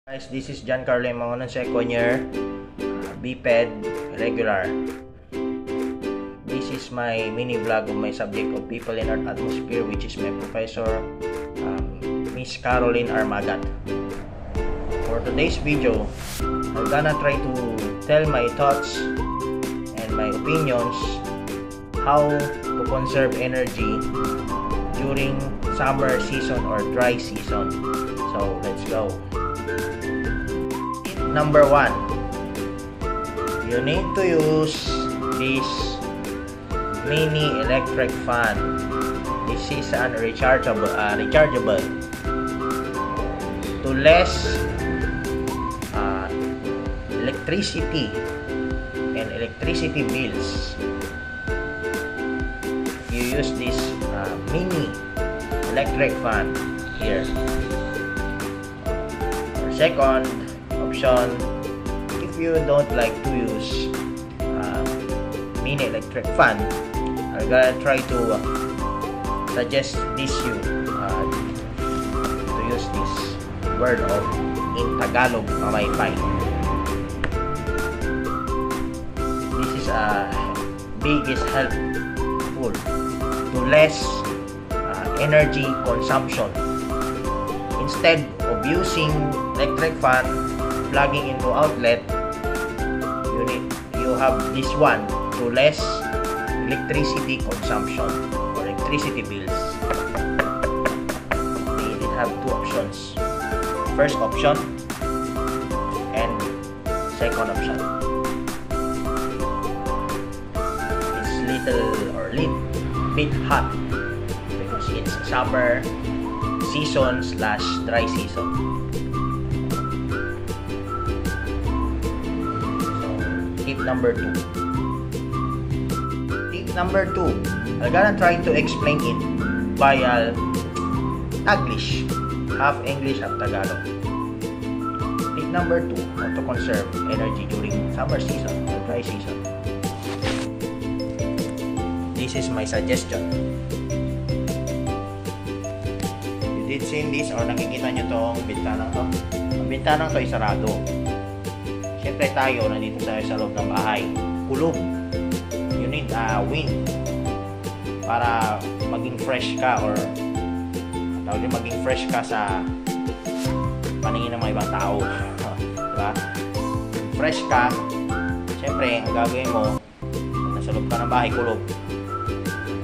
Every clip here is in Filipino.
Guys, this is Giancarlo Mangonon, second year, BPED regular. This is my mini vlog of my subject of People in Earth Atmosphere, which is my professor, Miss Caroline Armagat. For today's video, I'm gonna try to tell my thoughts and my opinions how to conserve energy during summer season or dry season. So let's go. Number 1, you need to use this mini electric fan. This is an rechargeable to less electricity and electricity bills. You use this mini electric fan here. Or second option, if you don't like to use mini electric fan, I'm gonna try to suggest this to use this word of in Tagalog, mamaypay. This is biggest helpful to less energy consumption. Instead of using electric fan plugging into outlet, you have this one to less electricity consumption or electricity bills. They have two options: first option and second option. It's little bit hot because it's summer season / dry season. Tip number 2. I'm gonna try to explain it via Taglish, half English, half Tagalog. Tip number 2, how to conserve energy during summer season or dry season. This is my suggestion. You did see this or nakikita nyo tong bintanang to? Ang bintanang to ay sarado. Siyempre tayo, nandito tayo sa loob ng bahay. Kulog. You need wind para maging fresh ka or maging fresh ka sa paningin ng mga ibang tao. Diba? Fresh ka, siyempre, ang gagawin mo, nasa loob ka ng bahay, kulog.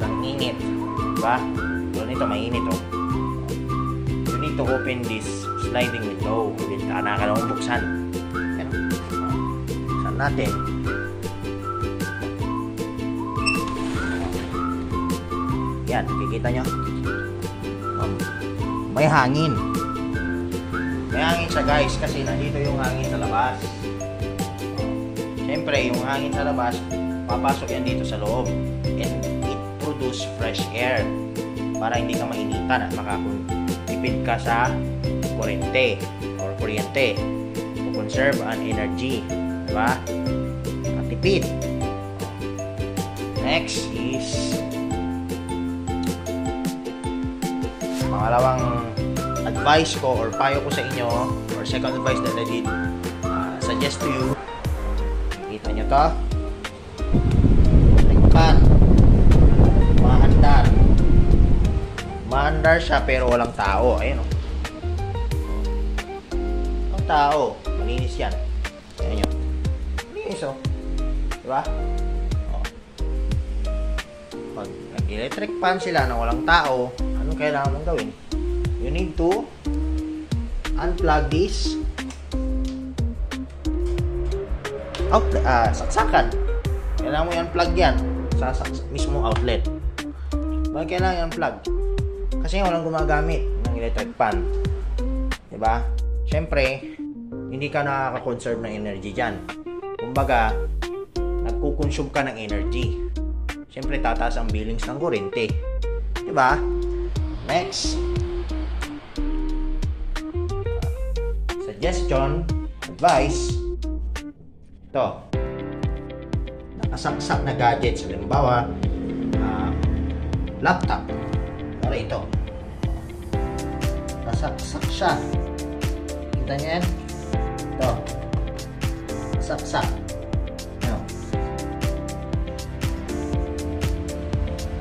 Ang init. Diba? Tulad nito, mainit oh. You need to open this sliding window. Bintana ka lang buksan. Natin. Yan, nakikita nyo. May hangin. May hangin siya guys kasi nandito yung hangin sa labas. Siyempre, yung hangin sa labas, papasok yan dito sa loob. And it produce fresh air para hindi ka mainitan at makakatipid ka sa kuryente or kuryente to conserve an energy. Diba? Matipid. Next is pangalawang advice ko or payo ko sa inyo or second advice that I did suggest to you. Kita nyo to? Tingnan. Maandar. Maandar siya pero walang tao. Ayun o. Walang tao. Malinis yan. Ayan nyo. So, diba? Pag nag-electric fan sila na walang tao, anong kailangan mong gawin? You need to unplug this saksakan. Kailangan mo i-unplug yan sa mismong outlet. Bakit kailangan i-unplug? Kasi walang gumagamit ng electric fan. Diba? Siyempre, hindi ka nakaka-conserve ng energy dyan. Kumbaga, nagkukonsume ka ng energy. Siyempre, tataas ang billings ng kuryente. Diba? Next. Suggestion, advice. Ito. Nakasaksak na gadgets. Halimbawa, laptop. Para ito. Nasaksak siya. Kita niyo yan? saksak. Ayan.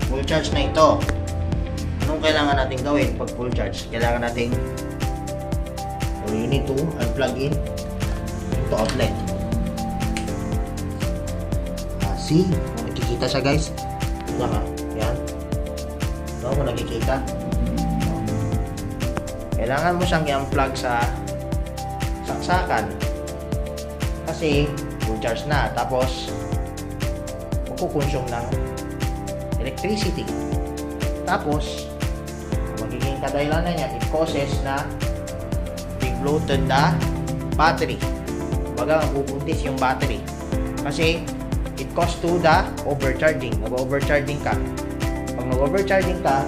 Full charge na ito. Anong kailangan natin gawin pag full charge? Kailangan natin, or you need to unplug in into outlet. See? Kung nakikita siya guys. Ito nga. Yan. Ito kung nakikita. Kailangan mo siyang i-unplug sa saksakan. Kasi full charge na. Tapos magkukonsume ng electricity. Tapos magiging kadahilanan niya, it causes na de-bloated na battery. Baga mabubuntis yung battery. Kasi it causes to the overcharging. Nag-overcharging ka. Pag nag-overcharging ka,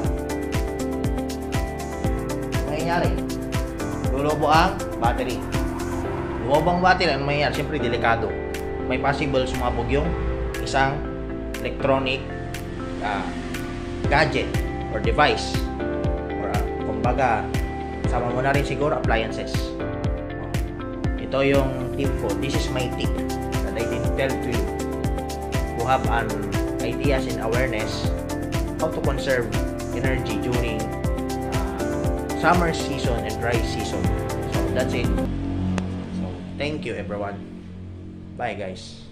nangyayari, lulubo ang battery. Lulubo ang battery, ano mangyayari? Siyempre, delikado. May possible sumabog yung isang electronic gadget or device. Or kumbaga, sama mo na rin siguro appliances. Ito yung tip ko. This is my tip that I didn't tell to you. To have an ideas and awareness how to conserve energy during summer season and dry season. So that's it. So thank you everyone. Bye guys.